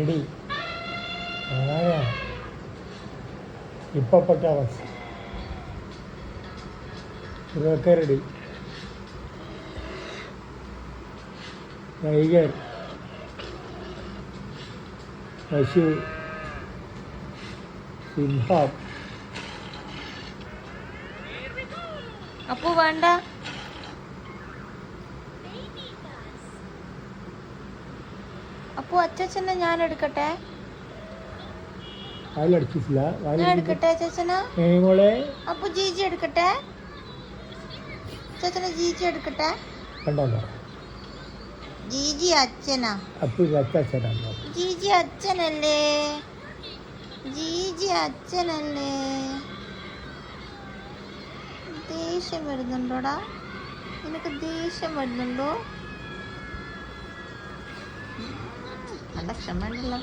കരടി, ആന, hippopotamus, മൃഗക്കരടി, tiger, പശു, സിംഹം. അപ്പു വേണ്ട. അപ്പു അച്ഛനെ ഞാൻ എടുക്കട്ടെ? വായിലടിച്ചിട്ടില്ല. ഞാൻ എടുക്കട്ടെ അച്ഛനാ? മോളെ അപ്പു ജീജി എടുക്കട്ടെ? അച്ഛനെ ജീജി എടുക്കട്ടെ? കണ്ടോ, ജീജി അച്ഛനാ? അപ്പു അച്ഛനാണോ? ജീജി അച്ഛനല്ലേ? ജീജി അച്ഛനല്ലേ? ദേഷ്യം വരുന്നുണ്ടോടാ? നിനക്ക് ദേഷ്യം വരുന്നുണ്ടോ? നല്ല ക്ഷമ ഉണ്ടല്ലോ.